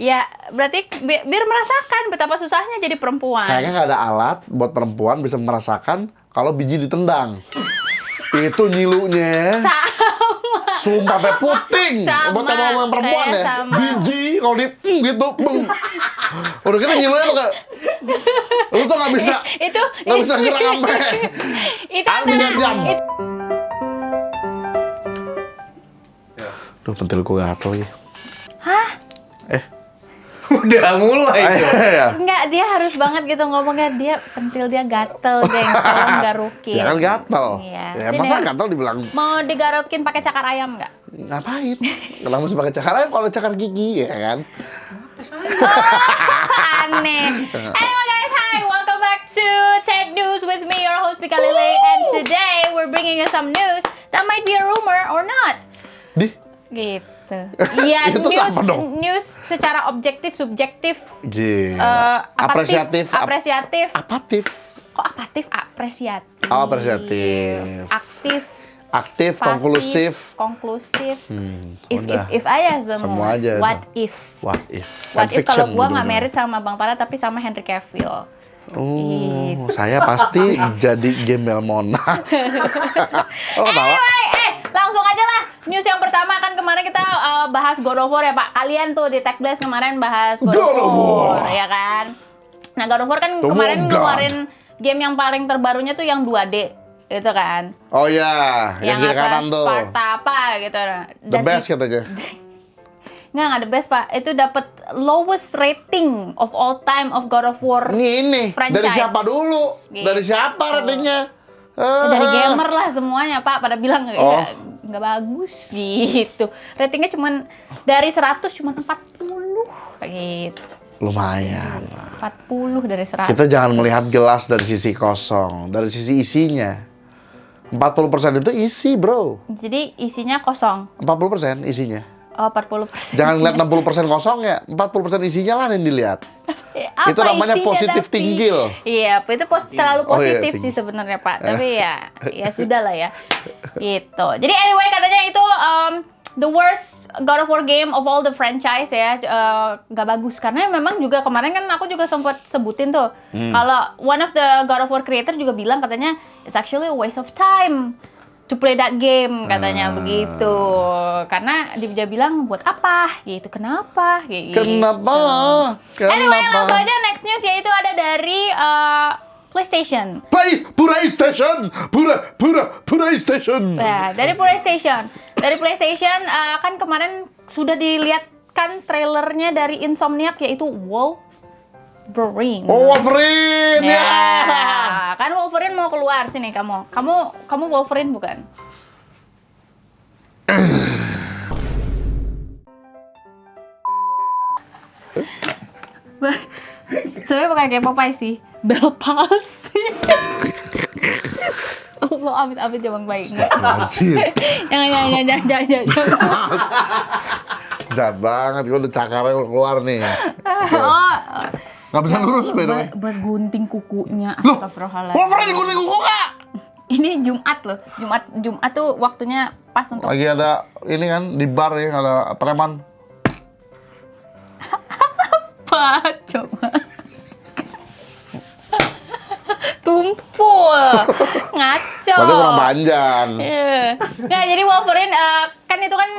Ya, berarti biar merasakan betapa susahnya jadi perempuan. Sayangnya nggak ada alat buat perempuan bisa merasakan kalau biji ditendang. Itu nyilunya. Sumpah sampai puting. Buat teman-teman perempuan ya. Sama. Biji kalau di gitu. Udah kita nyilunya tuh kayak lu tuh nggak bisa gerak sampai. Itu antara jam. Duh, pentil gue gatel ya. Hah? Udah mulai tuh. Enggak, dia harus banget gitu ngomongnya. Dia pentil dia gatel, gengs. Tolong garukin. Ya kan gatel. Iya. Ya Sini. masa gatel dibilang Mau digarukin pakai cakar ayam nggak? ngapain? Kenapa mesti pakai cakar ayam kalau cakar gigi ya kan? Aneh. Anyway guys, hi, welcome back to Tech News with me, your host Pika Lele, and today we're bringing you some news that might be a rumor or not. Gitu. Iya, news secara objektif, subjektif. Apresiatif. Apatif. Kok apatif? Apresiatif. Oh, apresiatif. Aktif. Pasif, konklusif. Udah. If aja semua. Semua aja. What if Fan kalau fiction gua gitu nggak dong. married sama Bang Tala tapi sama Henry Cavill. Saya pasti jadi gembel Monas. Oh, tahu? Anyway, langsung aja lah. News yang pertama kan kemarin kita bahas God of War ya Pak. Kalian tuh di Tech Blast kemarin bahas God of War, ya kan? Nah, God of War kan kemarin ngeluarin game yang paling terbarunya tuh yang 2D. Itu kan. Oh iya, yang kiri kanan tuh. Sparta apa gitu. The best katanya. Nggak the best Pak. Itu dapat lowest rating of all time of God of War. Ini franchise. dari siapa dulu? Gitu. Dari siapa ratingnya? Dari gamer lah semuanya Pak. Pada bilang nggak bagus gitu. Ratingnya cuman dari 100 cuman 40 kayak gitu. Lumayan. 40 dari 100. Kita jangan melihat gelas dari sisi kosong, dari sisi isinya. 40% itu isi, bro. Jadi isinya kosong. 40% isinya. Oh, 40%. Jangan lihat 60% kosong ya, 40% isinya lah yang dilihat. Apa Itu namanya isinya, positif tapi? tinggil. Iya, itu terlalu positif tinggi. sih sebenarnya Pak. Tapi ya sudah lah ya. Gitu. Jadi anyway katanya itu the worst God of War game of all the franchise ya. Gak bagus karena memang juga kemarin kan aku juga sempat sebutin tuh. Kalau one of the God of War creator juga bilang katanya it's actually a waste of time to play that game katanya begitu. Karena dia bilang buat apa gitu. Kenapa? Gitu. Kenapa? Anyway, langsung aja next news yaitu ada dari PlayStation. PlayStation. Nah, dari PlayStation. Dari PlayStation kan kemarin sudah dilihatkan trailernya dari Insomniac yaitu Wolverine. Oh, Wolverine. Ya, Ya. kan Wolverine mau keluar sini kamu. Kamu Wolverine bukan? Sebenarnya bukan kayak Popeye sih, Bell palsy. Allah amit-amit jangan baik enggak. Jangan. Jahat banget, gue udah cakarnya keluar nih. Oh, Gak bisa lurus, by the way. buat gunting kukunya. Loh, Astagfirullahaladzim. Wolverine gunting kuku gak? Ini Jumat loh. Jumat tuh waktunya pas untuk Lagi ada ini kan di bar ya, ada preman. apa? Coba. Tumpul. Ngaco. Berarti kurang panjang. Iya. Nah, jadi Wolverine kan itu kan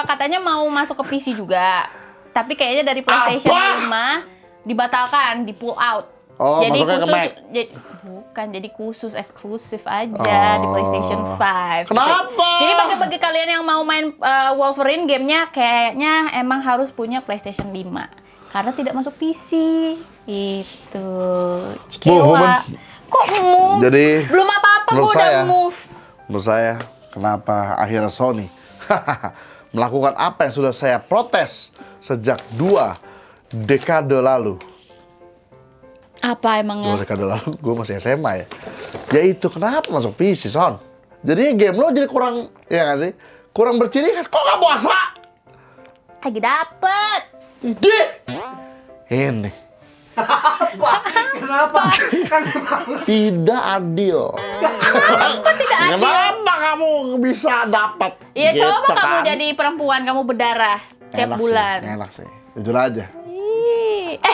katanya mau masuk ke PC juga. Tapi kayaknya dari PlayStation 5 dibatalkan, di pull out. Oh, jadi masuknya ke khusus Mac. jadi khusus eksklusif aja di PlayStation 5. Kenapa? Jadi bagi kalian yang mau main Wolverine gamenya kayaknya emang harus punya PlayStation 5 karena tidak masuk PC. Itu. Cikewa. Kok move? Jadi, belum apa-apa gua menurut udah saya- move. Menurut saya, kenapa akhirnya Sony melakukan apa yang sudah saya protes sejak 2 dekade lalu. Apa 2 emangnya? dekade lalu, gue masih SMA ya. Yaitu kenapa masuk PC, Son? Jadi game lo jadi kurang, ya nggak sih? Kurang berciri kan? Kok nggak puasa? Lagi dapet. Ini. Kenapa? Tidak adil. Kenapa tidak adil? Kenapa kamu bisa dapat? Iya, Gitu coba kamu kan? jadi perempuan, kamu berdarah tiap Enak bulan. Sih, enak sih. Jujur aja.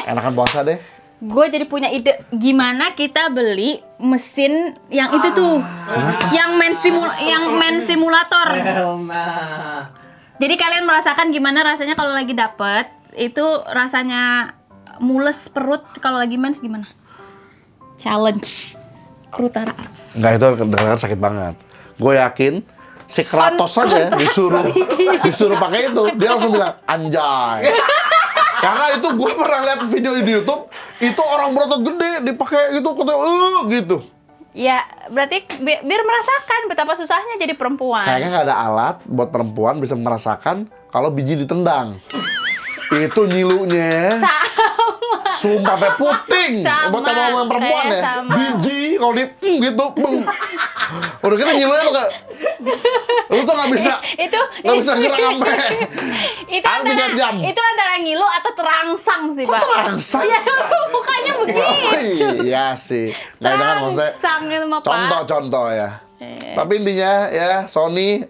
Enakan puasa deh. Gue jadi punya ide gimana kita beli mesin yang itu tuh, yang main simulator. Jadi kalian merasakan gimana rasanya kalau lagi dapet itu rasanya mules perut kalau lagi mens gimana? Challenge Krutara Arts. Enggak, itu kedengaran sakit banget. Gue yakin si Kratos saja disuruh pakai itu, dia langsung bilang anjay. Karena itu gue pernah lihat video di YouTube, itu orang berotot gede dipakai gitu, gitu. Ya, berarti biar merasakan betapa susahnya jadi perempuan. Kayaknya nggak ada alat buat perempuan bisa merasakan kalau biji ditendang. Itu nyilunya. Sumpah sampai puting. Buat teman-teman perempuan ya. Sama. Biji kalau di gitu. Udah kita nyilunya tuh kayak lu tuh nggak bisa gerak sampai itu antara ngilu atau terangsang sih, Pak. Terangsang? Ya, mukanya begitu. Iya sih. Nggak ada kan maksudnya. Terangsang itu mah, Pak. Contoh ya. Tapi intinya ya Sony.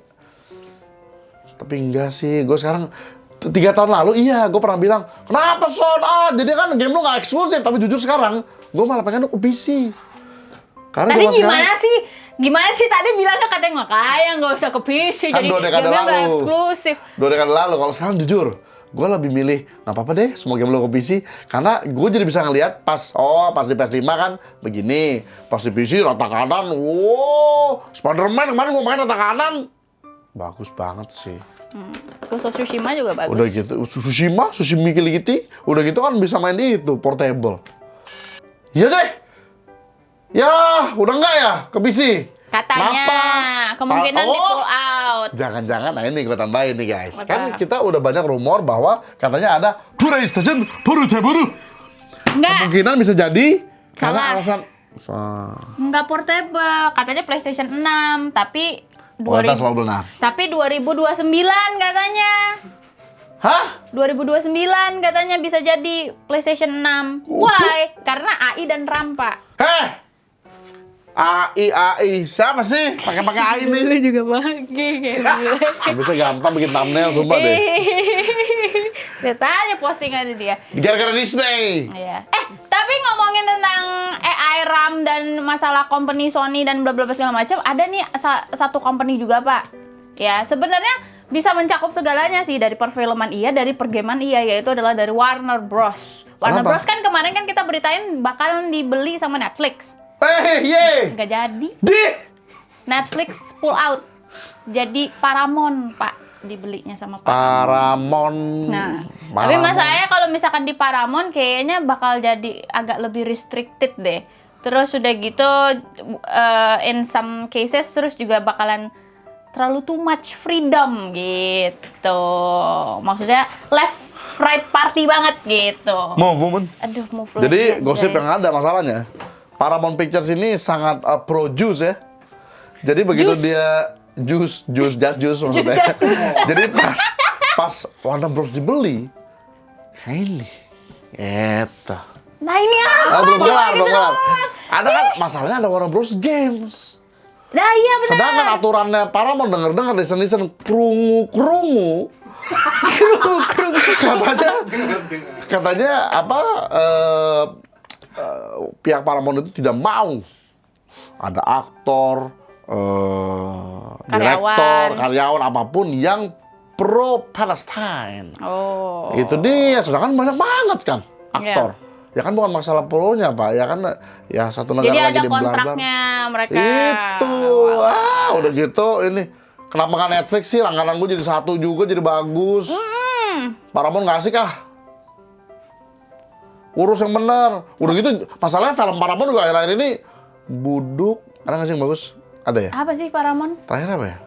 Tapi enggak sih. Gue sekarang 3 tahun lalu iya gue pernah bilang kenapa Son? Jadi kan game lu nggak eksklusif. Tapi jujur sekarang gue malah pengen ke PC. Karena tadi gimana sih? Gimana sih tadi bilangnya katanya nggak usah ke PC kan jadi game nggak eksklusif. 2 dekade lalu. Kalau sekarang jujur gue lebih milih nggak apa-apa deh semua game lo ke PC karena gue jadi bisa ngelihat pas di PS5 kan begini, pas di PC rata kanan, wow Spider-Man kemarin gue main rata kanan bagus banget sih. Ghost of Tsushima juga bagus. Udah gitu Tsushima Kilikiti udah gitu kan bisa main di itu portable. Iya deh. Ya, udah enggak ya ke PC? Katanya, kemungkinan di pull out. Jangan-jangan, nah ini gue tambahin nih guys. Kan kita udah banyak rumor bahwa katanya ada PlayStation Portable. Enggak. Kemungkinan bisa jadi karena Salah. alasan Enggak portable, katanya PlayStation 6, tapi 2000 selalu benar. Tapi 2029 katanya. Hah? 2029 katanya bisa jadi PlayStation 6. Why? Karena AI dan RAM, Pak. AI siapa sih pakai AI ini? Lu juga pakai Bisa gampang bikin thumbnail sumpah deh. Lihat aja postingannya dia. Gara-gara Disney. Iya. Tapi ngomongin tentang AI, RAM dan masalah company Sony dan bla bla bla segala macam, ada nih satu company juga, Pak. Ya, sebenarnya bisa mencakup segalanya sih, dari perfilman iya, dari pergaman iya, yaitu adalah dari Warner Bros. Warner Kenapa? Bros kan kemarin kan kita beritain bakalan dibeli sama Netflix. Nggak jadi. Netflix pull out. Jadi Paramount, Pak, dibelinya sama Paramount. Nah, tapi masalahnya kalau misalkan di Paramount kayaknya bakal jadi agak lebih restricted deh. Terus udah gitu in some cases terus juga bakalan terlalu too much freedom gitu. Maksudnya left right party banget gitu. Movement. Aduh, move. Jadi gosip yang ada masalahnya. Paramount Pictures ini sangat pro juice ya. Jadi begitu dia just juice maksudnya. Jadi pas Warner Bros dibeli, ini, eta. Nah ini apa? Belum kelar. doang. Ada kan masalahnya ada Warner Bros Games. Nah iya benar. Sedangkan aturannya Paramount denger listen krungu. katanya apa? Pihak Paramount itu tidak mau ada aktor, direktor, karyawan apapun yang pro Palestine. Oh. Itu dia, sedangkan banyak banget kan aktor. Ya kan bukan masalah pro-nya, Pak. Ya kan ya satu negara jadi lagi ada di kontraknya mereka. Itu. Udah gitu ini kenapa nggak Netflix sih? Langganan gue jadi satu juga jadi bagus. Paramount nggak asik ah. Urus yang benar. Udah gitu, masalahnya film Paramount juga akhir-akhir ini buduk. Ada nggak sih yang bagus? Ada ya? Apa sih Paramount? Terakhir apa ya?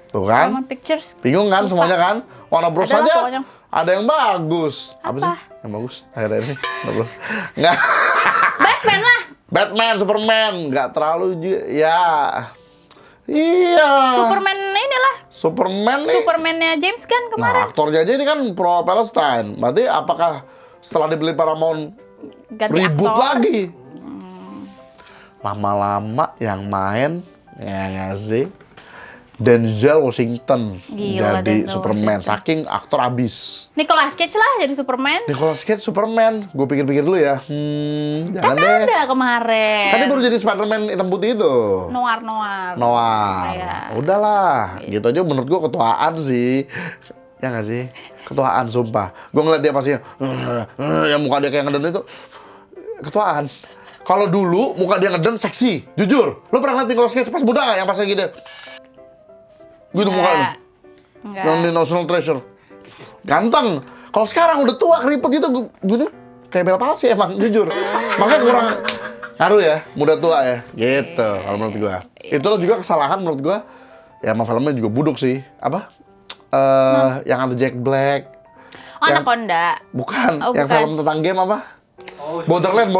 Tuh kan? Paramount Pictures. Bingung kan semuanya kan? Warner Bros Adalah aja pokoknya. ada yang bagus. Apa sih yang bagus? Akhir-akhir ini? Nggak. Batman lah. Batman, Superman. Nggak terlalu ya. Iya. Superman inilah. Superman nih. Superman-nya James Gunn kemarin. Nah, aktornya aja ini kan pro Palestine. Berarti apakah setelah dibeli Paramount Ganti ribut aktor lagi? Lama-lama yang main ya nggak sih? Denzel Washington Gila, jadi Denzel Superman. Washington. Saking aktor abis. Nicolas Cage lah jadi Superman. Nicolas Cage Superman. Gue pikir-pikir dulu ya. Jangan Kan deh. ada kemarin. Kan dia baru jadi Spider-Man hitam putih itu. Noir. Noir. Iya. Udahlah. Gitu aja menurut gue ketuaan sih. Ya nggak sih? Ketuaan sumpah. Gue ngeliat dia pasti yang muka dia kayak ngeden itu. Ketuaan. Kalau dulu muka dia ngeden seksi. Jujur. Lo pernah ngeliat Nicolas Cage pas muda nggak? Yang pas gitu. Gitu mukanya. Enggak. Yang di National Treasure. Ganteng. Kalau sekarang udah tua keriput gitu, gini kayak Bel Palsi emang, jujur. Makanya kurang ngaruh ya, muda tua ya. Gitu, kalau menurut gua. Itu juga kesalahan menurut gua. Ya emang filmnya juga buduk sih. Apa? Yang ada Jack Black. Oh, Yang- Anaconda. Bukan, Oh, yang bukan. film tentang game apa? Borderland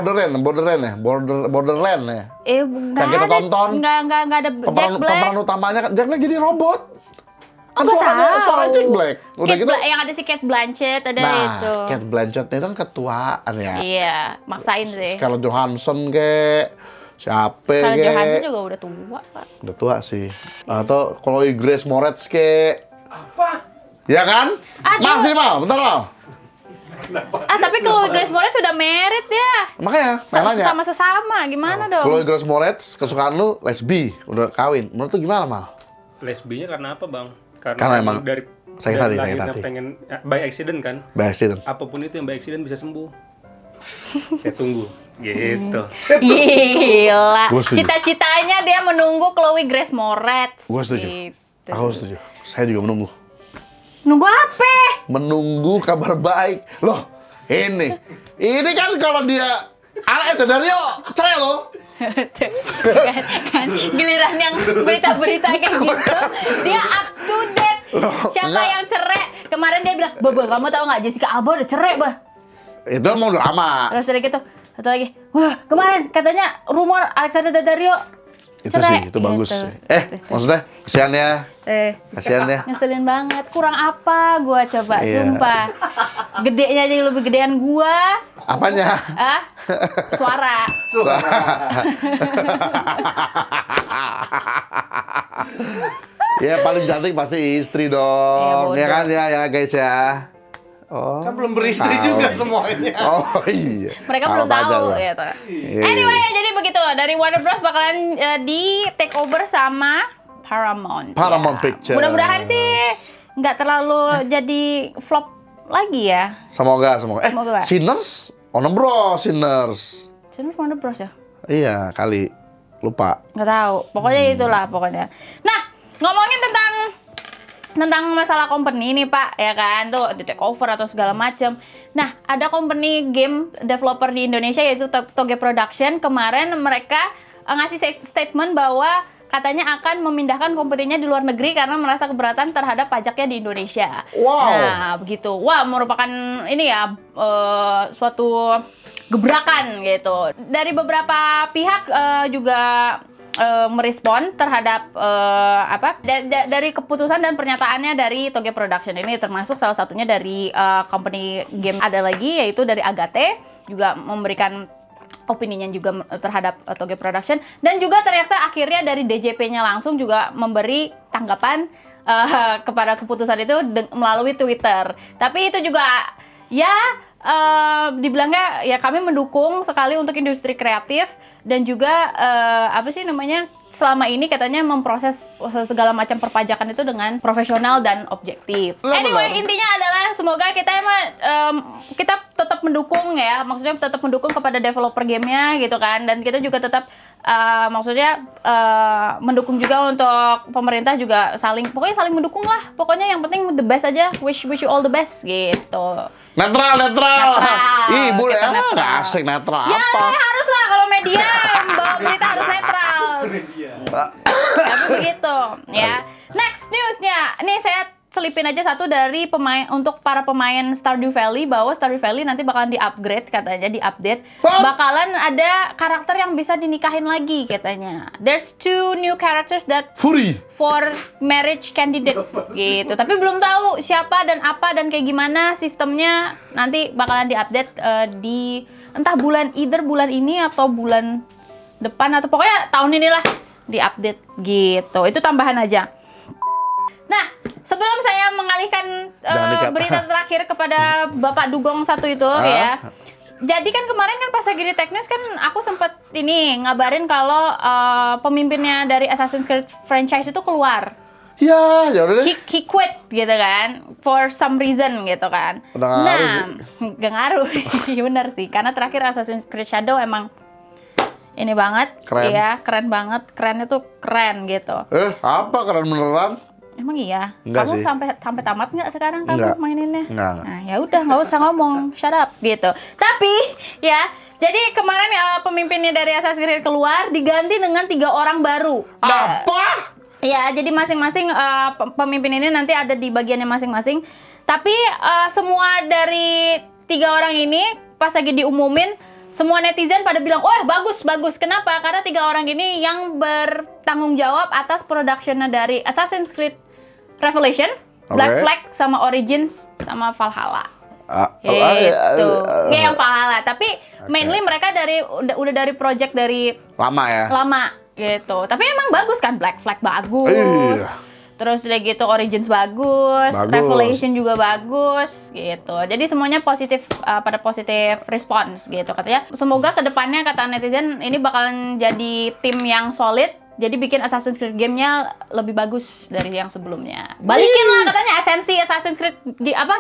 ya. Nggak kita ada, tonton. nggak ada Jack Black. Pemeran utamanya kan Jack Black jadi robot. Kan Nggak tahu. suara Jack Black. Udah Kate gitu. Yang ada si Kate Blanchett ada Nah, itu. Kate Blanchett itu kan ketuaan ya. Iya, maksain sih. Scarlett Johansson kek, siapa Scarlett Johansson kek. juga udah tua, Pak. Udah tua sih. Atau Chloe Grace Moretz kek. Apa? Ya kan? Ah, Mal, dia- sini Mal, bentar Mal. Tapi kalau Grace Moretz sudah married ya. Makanya, saya nanya. Sama sesama, gimana dong? Chloe Grace Moretz, kesukaan lu lesbi, udah kawin. Menurut lu gimana Mal? Lesbinya karena apa, Bang? Karena emang dari sakit hati, sakit lahirnya hati. pengen by accident kan. By accident. Apapun itu yang by accident bisa sembuh. Saya tunggu. Gitu. Gila. Gua setuju. Cita-citanya dia menunggu Chloe Grace Moretz. Gua setuju. Gitu. Aku setuju. Saya juga menunggu. Nunggu apa? Menunggu kabar baik. Loh, ini kan kalau dia Eda Dario cerai loh. kan giliran yang berita-berita kayak gitu dia up to date. Siapa enggak. yang cerai kemarin dia bilang, "Bah, kamu tahu nggak Jessica Alba udah cerai, Bah." Itu mau drama. Terus dari gitu satu lagi, "Wah, kemarin katanya rumor Alexander Daddario Itu cerai." sih, itu bagus Gitu. sih. Maksudnya, kasihan ya. Kasihan ya. Ngeselin banget. Kurang apa gua coba, Iya. sumpah. Gedenya aja yang lebih gedean gua. Apanya? Ah? Suara. Ya paling cantik pasti istri Iya, dong. bodoh. Ya kan ya guys ya. Oh. Kan belum beristri juga semuanya. Oh iya. Mereka Apa belum aja tahu lah. gitu. Iya. Anyway, jadi begitu. Dari Warner Bros bakalan di take over sama Paramount. Paramount Ya. Picture. Mudah-mudahan sih nggak terlalu jadi flop lagi ya. Semoga. Semoga. Sinners? Warner Bros. Sinners. Sebenarnya Warner Bros ya? Iya kali. Lupa. Nggak tahu. Pokoknya itulah pokoknya. Nah, ngomongin tentang masalah company ini Pak, ya kan, tuh di take over atau segala macam. Nah, ada company game developer di Indonesia yaitu Toge Production. Kemarin mereka ngasih statement bahwa katanya akan memindahkan company-nya di luar negeri karena merasa keberatan terhadap pajaknya di Indonesia. Wow. Nah, begitu. Wah, merupakan ini ya suatu gebrakan gitu. Dari beberapa pihak juga merespon terhadap dari keputusan dan pernyataannya dari Toge Production ini, termasuk salah satunya dari company game ada lagi yaitu dari Agate juga memberikan opininya juga terhadap Toge Production, dan juga ternyata akhirnya dari DJP-nya langsung juga memberi tanggapan kepada keputusan itu melalui Twitter. Tapi itu juga ya dibilangnya ya kami mendukung sekali untuk industri kreatif dan juga selama ini katanya memproses segala macam perpajakan itu dengan profesional dan objektif. Anyway, intinya adalah semoga kita kita tetap mendukung ya, maksudnya tetap mendukung kepada developer gamenya gitu kan, dan kita juga tetap mendukung juga untuk pemerintah juga pokoknya saling mendukung lah. Pokoknya yang penting the best aja, wish you all the best gitu. Netral. Ih, boleh Kita netral. nggak asik netral Ya apa? harus lah, kalau media bawa berita harus netral. Tapi begitu ya. Next newsnya, nih saya selipin aja satu dari untuk para pemain Stardew Valley, bahwa Stardew Valley nanti bakalan di-upgrade katanya, di-update. Bakalan ada karakter yang bisa dinikahin lagi katanya. There's 2 new characters that Fury. for marriage candidate gitu. Tapi belum tahu siapa dan apa dan kayak gimana sistemnya, nanti bakalan di-update di entah bulan ini atau bulan depan atau pokoknya tahun inilah di-update gitu. Itu tambahan aja. Sebelum saya mengalihkan Jangan dikat. berita terakhir kepada Bapak Dugong satu itu ya. Jadi kan kemarin kan pas lagi di teknis kan aku sempat ini ngabarin kalau pemimpinnya dari Assassin's Creed franchise itu keluar. Ya udah deh. He quit gitu kan, for some reason gitu kan. Udah nggak ngaruh sih. Gak ngaruh, iya benar sih. Karena terakhir Assassin's Creed Shadow emang ini banget, Keren. iya keren banget, kerennya tuh keren gitu. Apa keren beneran? Emang iya, Enggak kamu sih. sampai tamat nggak sekarang kamu Enggak. maininnya? Enggak. Nah ya udah nggak usah ngomong, shut up gitu. Tapi ya, jadi kemarin pemimpinnya dari Assassin's Creed keluar diganti dengan 3 orang baru. Apa? Ya, jadi masing-masing pemimpin ini nanti ada di bagiannya masing-masing. Tapi semua dari 3 orang ini pas lagi diumumin, semua netizen pada bilang, wah bagus. Kenapa? Karena 3 orang ini yang bertanggung jawab atas productionnya dari Assassin's Creed Revelation, Black Oke. Flag, sama Origins, sama Valhalla. Gitu. Kayak yang Valhalla. Tapi mainly mereka udah dari project dari Lama ya? lama gitu. Tapi emang bagus kan, Black Flag bagus. Iya. Terus udah gitu Origins bagus, Bagus. Revelation juga bagus gitu. Jadi semuanya positif, pada positif response gitu katanya. Semoga kedepannya kata netizen ini bakalan jadi tim yang solid. Jadi bikin Assassin's Creed game-nya lebih bagus dari yang sebelumnya. Balikin lah katanya esensi Assassin's Creed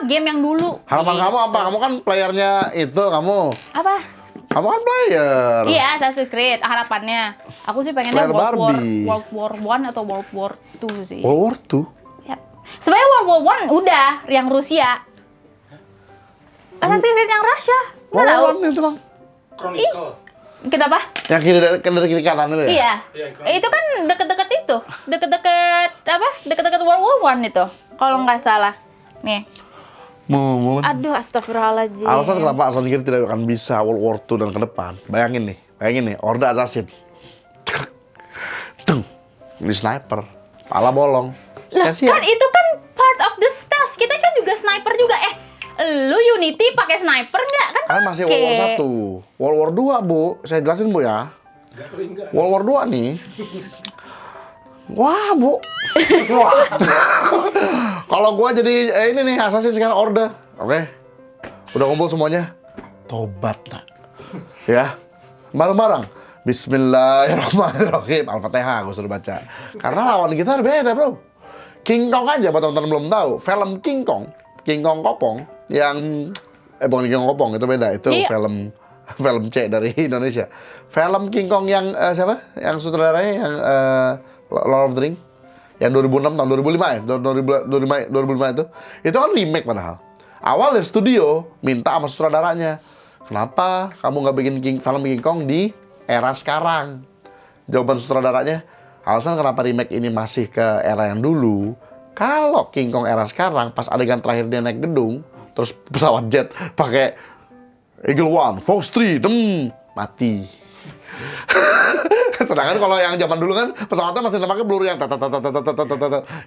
game yang dulu. Harapan kamu apa? Kamu kan playernya itu kamu. Apa? Kamu kan player. Iya, Assassin's Creed harapannya. Aku sih pengennya Player Barbie. World War 1 atau World War 2 sih. World War II. Yap. Sebenarnya World War 1 udah yang Rusia. Assassin's Creed yang Rusia. Nggak World tahu. War I itu bang. Chronicle. Kenapa? Yang dari kiri kanan itu ya? Iya. Iya, yang Itu kan deket-deket itu. Deket-deket World War 1 itu. Kalau nggak salah. Nih. Mau. Aduh, astagfirullahaladzim. Alasan kenapa Assassin's Creed tidak akan bisa World War II dan ke depan? Bayangin nih, Orde Assassin. Deng. Ini sniper. Pala bolong. Lah, Kasihan. kan itu kan part of the stealth. Kita kan juga sniper juga. Lu Unity pakai sniper nggak? Kan Kan masih World War pakai. I. World War II, Bu. Saya jelasin, Bu ya. Enggak. World War II nih. Wah, Bu. Wah. Kalau gua jadi ini nih Assassin sekarang Orde. Oke. Udah kumpul semuanya. Tobat, nak. Ya. Bareng-bareng. Bismillahirrahmanirrahim. Al-Fatihah gua suruh baca. Karena lawan kita beda, Bro. King Kong aja buat teman-teman belum tahu. Film King Kong Kopong yang bukan King Kong Kopong, itu beda. Itu Iya. film C dari Indonesia. Film King Kong yang siapa? Yang sutradaranya yang Lord of the Ring yang 2006 tahun 2005 ya, 2005 itu kan remake padahal. Awal dari studio minta sama sutradaranya, kenapa kamu nggak bikin film King Kong di era sekarang? Jawaban sutradaranya, alasan kenapa remake ini masih ke era yang dulu, kalau King Kong era sekarang pas adegan terakhir dia naik gedung, terus pesawat jet pakai Eagle One, Fox 3, mati. Sedangkan kalau yang zaman dulu kan pesawatnya masih pakai blur yang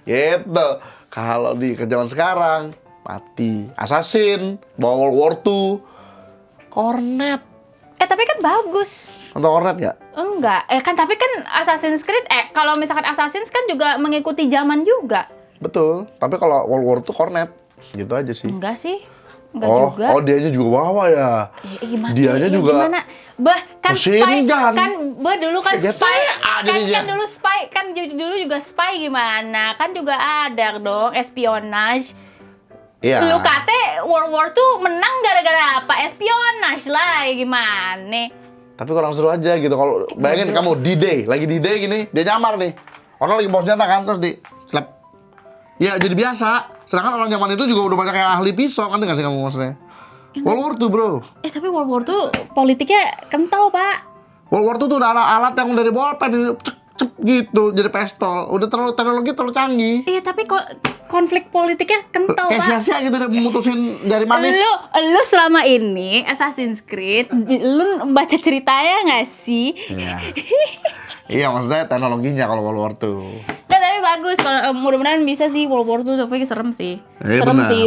gitu. Kalau di zaman sekarang mati. Assassin, bawa World War II, Cornet. Tapi kan bagus. Untuk Cornet nggak? Enggak. Kan tapi kan Assassin's Creed kalau misalkan Assassin's kan juga mengikuti zaman juga. Betul. Tapi kalau World War II Cornet, gitu aja sih. Enggak sih. Enggak juga. Oh, dianya juga bawa ya. Gimana? Dianya juga. Gimana? Kan mesin spy gun. kan dulu kan GTA spy jadinya. kan dulu spy kan dulu juga spy gimana? Kan juga ada dong espionage. Iya. Lu kate World War II menang gara-gara apa? Espionage lah, gimana? Tapi kurang seru aja gitu. Kalau bayangin kamu D-Day, lagi D-Day gini, dia nyamar nih. Orang lagi bawa senjata kan, terus di slap. Ya jadi biasa. Sedangkan orang zaman itu juga udah banyak yang ahli pisau, kan nggak sih kamu maksudnya? World War II, bro. Tapi World War II politiknya kental, Pak. World War II tuh udah ada alat yang dari bolpen, cep gitu, jadi pistol. Udah teknologi terlalu canggih. Iya, tapi konflik politiknya kental, Kayak Pak. sia-sia gitu dia memutusin jari manis. Lu selama ini Assassin's Creed, lu baca ceritanya nggak sih? Iya. Iya, maksudnya teknologinya kalau World War II. Nah, tapi bagus kalau mudah-mudahan bisa sih World War II, tapi serem sih. Iya, Serem benar. sih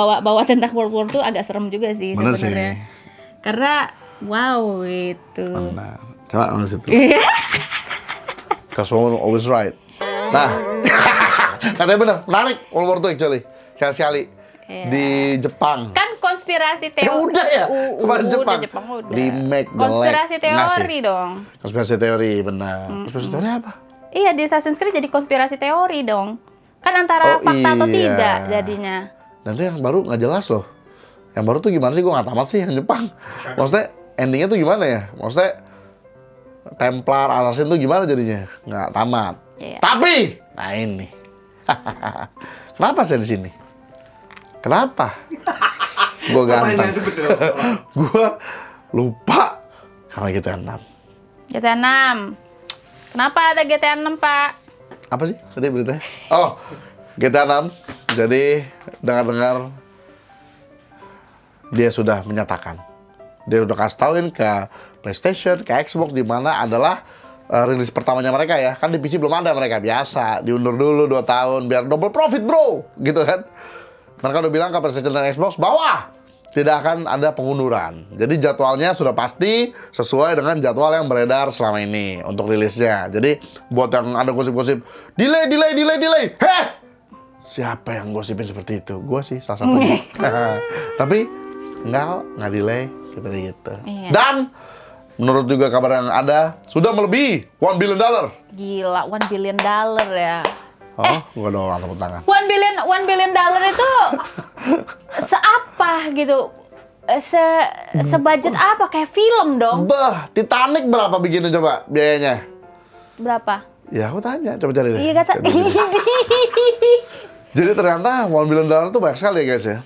bawa tentang World War II agak serem juga sih Bener sebenarnya. sih. Karena wow itu. Nah, coba langsung situ. Because woman always right. Nah, Katanya bener, menarik World War II actually. Sekali-sekali. Iya. Di Jepang. Kan konspirasi teori. Udah ya? Kemarin Jepang. Jepang udah. Remake jelek. Konspirasi Nggak sih. teori dong. Konspirasi teori, benar. Konspirasi teori apa? Iya, di Assassin's Creed jadi konspirasi teori dong. Kan antara fakta atau iya. tidak jadinya. Dan itu yang baru nggak jelas loh. Yang baru tuh gimana sih? Gue nggak tamat sih yang Jepang. Maksudnya endingnya tuh gimana ya? Maksudnya Templar, Assassin tuh gimana jadinya? Nggak tamat. Iya. Tapi, nah ini. Kenapa saya di sini? Kenapa? Gue ganteng. Gue lupa karena GTA 6. GTA 6. Kenapa ada GTA 6, Pak? Apa sih tadi beritanya? Oh, GTA 6. Jadi dengar-dengar dia sudah menyatakan, dia udah kasih tauin ke PlayStation, ke Xbox, di mana adalah rilis pertamanya mereka ya. Kan di PC belum ada mereka, biasa diundur dulu 2 tahun biar double profit bro, gitu kan. Mereka udah bilang ke PlayStation dan Xbox bahwa tidak akan ada pengunduran. Jadi jadwalnya sudah pasti sesuai dengan jadwal yang beredar selama ini untuk rilisnya. Jadi buat yang ada gosip-gosip delay. Heh! Siapa yang gosipin seperti itu? Gua sih salah satunya. Tapi nggak delay gitu. Iya. Dan menurut juga kabar yang ada sudah melebihi $1 billion. Gila, $1 billion ya. Oh, gua doang tepuk tangan. $1 billion itu seapa gitu? Sebudget apa? Kayak film dong. Bah, Titanic berapa bikinnya coba biayanya? Berapa? Ya aku tanya, coba cari deh. Iya kata. Jadi ternyata $1 billion tuh banyak sekali ya guys ya.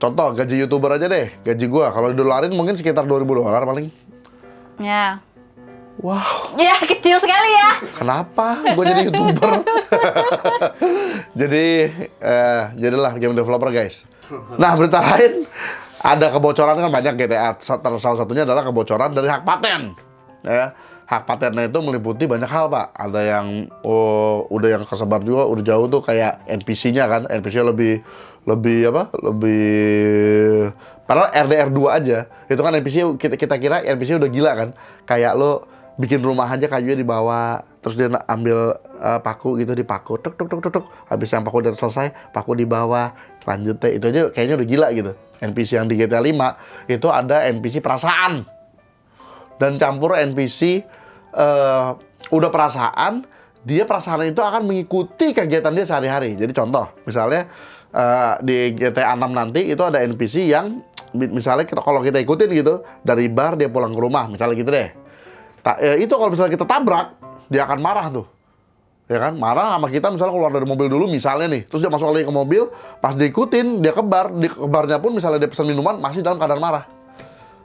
Contoh gaji YouTuber aja deh, gaji gua kalau didolarin mungkin sekitar $2.000 paling. Ya. Wow, Ya kecil sekali ya. kenapa gua jadi YouTuber? Jadilah game developer guys. Nah berita lain, ada kebocoran kan banyak GTA. Salah satunya adalah kebocoran dari hak paten. Ya, hak patennya itu meliputi banyak hal pak. Ada yang udah yang kesebar juga, udah jauh tuh kayak NPC-nya kan. NPC-nya lebih padahal RDR2 aja. Itu kan NPC kita kira NPC udah gila kan. Kayak lo bikin rumah aja kayunya dibawa, terus dia ambil paku gitu, dipaku tuk. Habis yang paku udah selesai, paku di bawah, lanjut deh. Itu aja kayaknya udah gila gitu. NPC yang di GTA 5 itu ada NPC perasaan. Dan campur NPC udah perasaan, dia perasaan itu akan mengikuti kegiatan dia sehari-hari. Jadi contoh, misalnya di GTA 6 nanti itu ada NPC yang misalnya kalau kita ikutin gitu, dari bar dia pulang ke rumah, misalnya gitu deh. Itu kalau misalnya kita tabrak, dia akan marah tuh. Ya kan? Marah sama kita misalnya keluar dari mobil dulu misalnya nih. Terus dia masuk lagi ke mobil, pas diikutin, dia ke bar. Di barnya pun misalnya dia pesan minuman, masih dalam keadaan marah.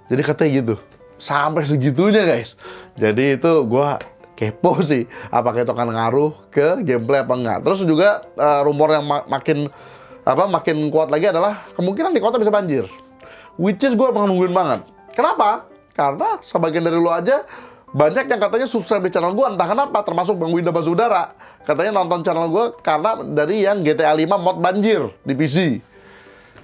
Jadi katanya gitu. Sampai segitunya guys. Jadi itu gua kepo sih. Apakah itu akan ngaruh ke gameplay apa enggak. Terus juga rumor yang makin kuat lagi adalah kemungkinan di kota bisa banjir. Which is gua nungguin banget. Kenapa? Karena sebagian dari lu aja banyak yang katanya subscribe di channel gue, entah kenapa, termasuk Bang Winda Basudara. Katanya nonton channel gue karena dari yang GTA 5 mod banjir di PC.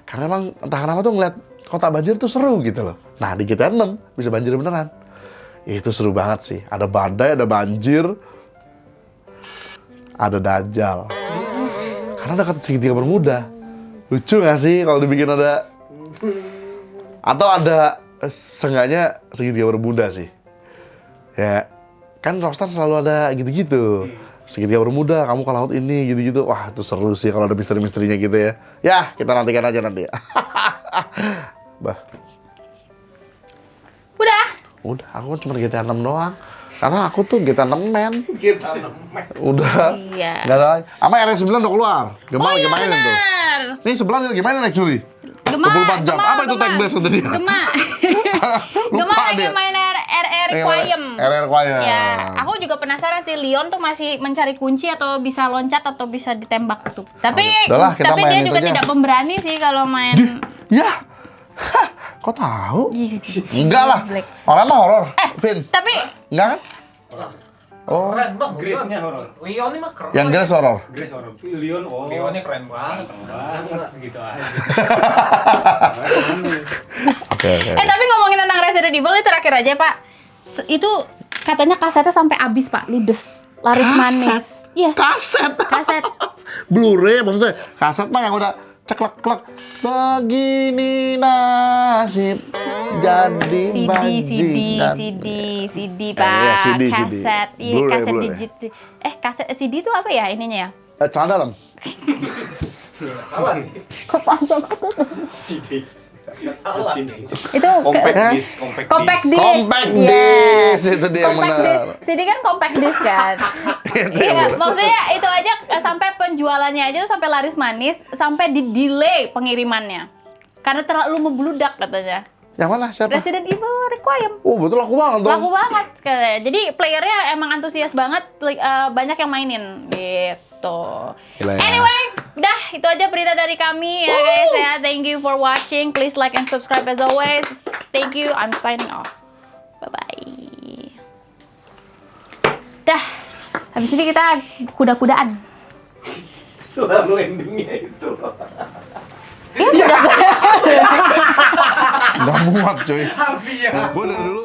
Karena emang entah kenapa tuh ngeliat kota banjir tuh seru gitu loh. Nah di GTA 6 bisa banjir beneran. Itu seru banget sih. Ada badai, ada banjir, ada dajjal. Karena dekat segitiga Bermuda. Lucu gak sih kalau dibikin ada? Atau ada seenggaknya segitiga Bermuda sih. Ya, kan Rockstar selalu ada gitu-gitu. Segitiga Bermuda, kamu ke laut ini, gitu-gitu. Wah, itu seru sih kalau ada misteri-misterinya gitu ya. Ya, kita nantikan aja nanti. Bah. Udah, aku kan cuma GTA 6 doang. Karena aku tuh GTA 6 man. GTA 6 Mac. Udah. Iya. Gak ada lagi. Sama RS9 udah keluar. Gimana Oh iya mainin tuh? benar. Nih sebelah nih gimana nih actually? Gema. 24 jam. Apa itu tag blast tadi? Gema. Lupa Gema lagi dia. main RR Requiem. RR Requiem. Ya, aku juga penasaran sih Leon tuh masih mencari kunci atau bisa loncat atau bisa ditembak tuh. Tapi Udahlah, kita tapi main dia itu juga aja. tidak pemberani sih kalau main. Ya. Hah, kok tahu? Iya. Enggak lah. Black. Orang mah horor. Vin. Tapi Enggak kan? Oh. Keren bang, Grace-nya horor. Leon ini mah keren. Yang Grace horor. Grace horor. Leon Leonnya keren banget. gitu aja. Oke. tapi ngomongin tentang Resident Evil itu terakhir aja Pak. Itu katanya kasetnya sampai habis Pak, ludes, laris Kaset? manis. Yes. Kaset. Kaset. Blu-ray maksudnya kaset mah yang udah ceklek-klek. Begini nasib jadi bajingan. CD, Iya, Pak. CD. Kaset, iya, Blu-ray, kaset Blu-ray. digital. Kaset CD itu apa ya ininya ya? Celana dalam. Salah sih. Kok panjang kok tuh? Salah sih. Itu Compact Eh? disc, compact compact disc. disc. Compact Yes. disc, itu dia yang Compact benar. disc. CD kan compact disc kan. Itu Iya, yang benar. maksudnya itu aja sampai penjualannya aja tuh sampai laris manis, sampai di delay pengirimannya. Karena terlalu membludak katanya. Yang mana? Siapa? Resident Evil Requiem. Oh, betul laku banget dong. Laku banget katanya. Jadi playernya emang antusias banget, banyak yang mainin gitu. Gila ya. Anyway, udah itu aja berita dari kami ya guys ya. Thank you for watching. Please like and subscribe as always. Thank you. I'm signing off. Bye bye. Dah. Habis ini kita kuda-kudaan. Selalu endingnya itu. Iya kuda-kudaan. Nggak muat, cuy. Harfiah. Gue dari dulu